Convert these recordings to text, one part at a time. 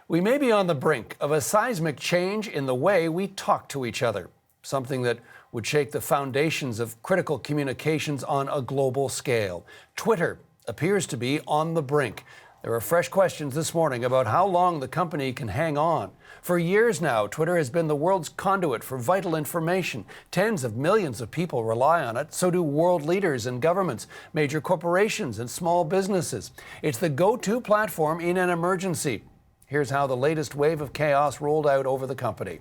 We may be on the brink of a seismic change in the way we talk to each other, something that would shake the foundations of critical communications on a global scale. Twitter appears to be on the brink. There are fresh questions this morning about how long the company can hang on. For years now, Twitter has been the world's conduit for vital information. Tens of millions of people rely on it. So do world leaders and governments, major corporations and small businesses. It's the go-to platform in an emergency. Here's how the latest wave of chaos rolled out over the company.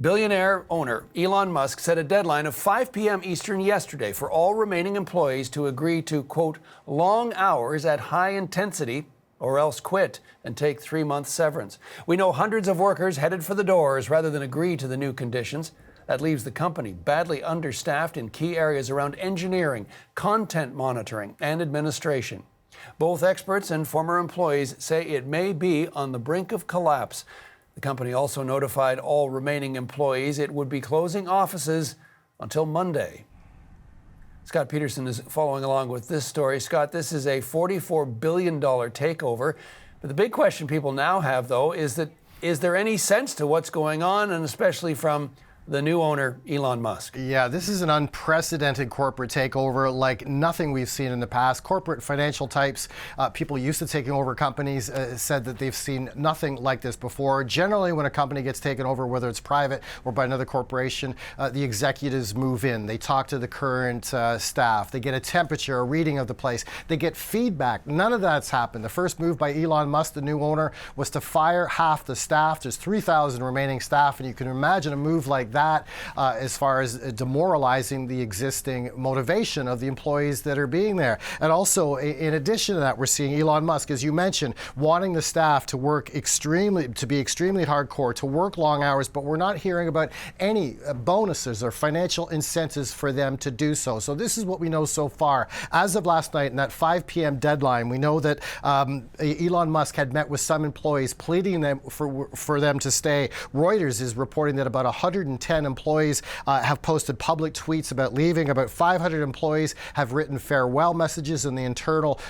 Billionaire owner Elon Musk set a deadline of 5 p.m. Eastern yesterday for all remaining employees to agree to, quote, long hours at high intensity or else quit and take 3-month severance. We know hundreds of workers headed for the doors rather than agree to the new conditions. That leaves the company badly understaffed in key areas around engineering, content monitoring, and administration. Both experts and former employees say it may be on the brink of collapse. The company also notified all remaining employees it would be closing offices until Monday. Scott Peterson is following along with this story. Scott, this is a $44 billion takeover. But the big question people now have, though, is there any sense to what's going on, and especially from the new owner, Elon Musk? Yeah, this is an unprecedented corporate takeover like nothing we've seen in the past. Corporate financial types, people used to taking over companies, said that they've seen nothing like this before. Generally, when a company gets taken over, whether it's private or by another corporation, the executives move in. They talk to the current staff. They get a temperature, a reading of the place. They get feedback. None of that's happened. The first move by Elon Musk, the new owner, was to fire half the staff. There's 3,000 remaining staff, and you can imagine a move like that as far as demoralizing the existing motivation of the employees that are being there. And also, in addition to that, we're seeing Elon Musk, as you mentioned, wanting the staff to be extremely hardcore, to work long hours, but we're not hearing about any bonuses or financial incentives for them to do so. So this is what we know so far. As of last night, in that 5 p.m. deadline, we know that Elon Musk had met with some employees, pleading them for them to stay. Reuters is reporting that about 110 employees have posted public tweets about leaving. About 500 employees have written farewell messages in the internal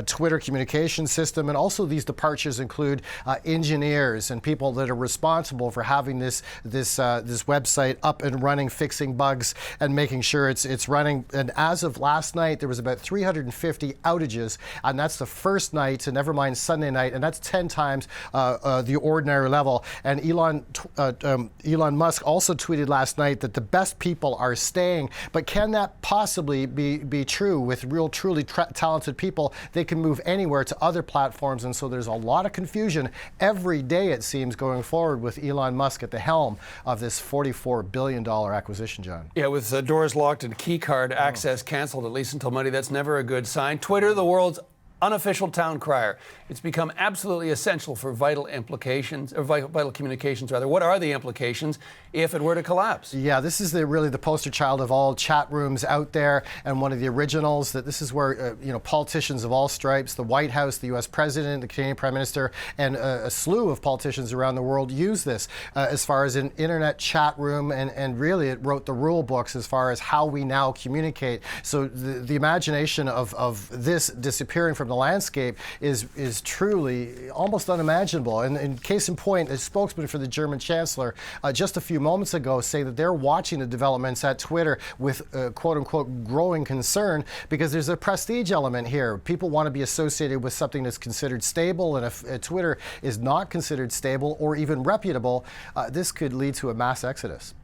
Twitter communication system. And also these departures include engineers and people that are responsible for having this website up and running, fixing bugs and making sure it's running. And as of last night, there was about 350 outages, and that's the first night, and never mind Sunday night, and that's 10 times the ordinary level. And Elon Musk also tweeted last night that the best people are staying. But can that possibly be true? With truly talented people, they can move anywhere to other platforms. And so there's a lot of confusion every day, it seems, going forward with Elon Musk at the helm of this $44 billion acquisition, John. Yeah, with doors locked and key card access canceled, at least until Monday, that's never a good sign. Twitter, the world's unofficial town crier. It's become absolutely essential for vital communications, rather. What are the implications if it were to collapse? Yeah, this is really the poster child of all chat rooms out there, and one of the originals. That this is where politicians of all stripes, the White House, the U.S. President, the Canadian Prime Minister, and a slew of politicians around the world use this as far as an internet chat room, and really it wrote the rule books as far as how we now communicate. So the imagination of this disappearing from the landscape is truly almost unimaginable. And in case in point, a spokesman for the German Chancellor just a few moments ago say that they're watching the developments at Twitter with quote-unquote growing concern, because there's a prestige element here. People want to be associated with something that's considered stable, and if Twitter is not considered stable or even reputable, this could lead to a mass exodus.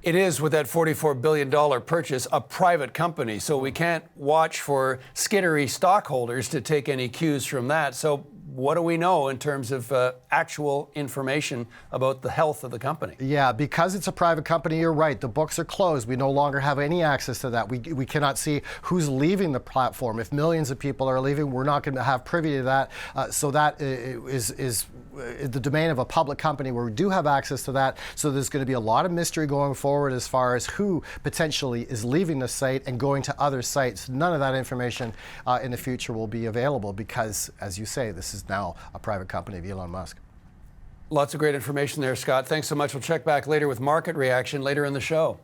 It is, with that $44 billion purchase, a private company, so we can't watch for skittery stockholders to take any cues from that. So what do we know in terms of actual information about the health of the company? Yeah, because it's a private company, you're right. The books are closed. We no longer have any access to that. We cannot see who's leaving the platform. If millions of people are leaving, we're not going to have privy to that. So that is the domain of a public company where we do have access to that. So there's going to be a lot of mystery going forward as far as who potentially is leaving the site and going to other sites. None of that information in the future will be available because, as you say, this is now a private company of Elon Musk. Lots of great information there, Scott. Thanks so much. We'll check back later with market reaction later in the show.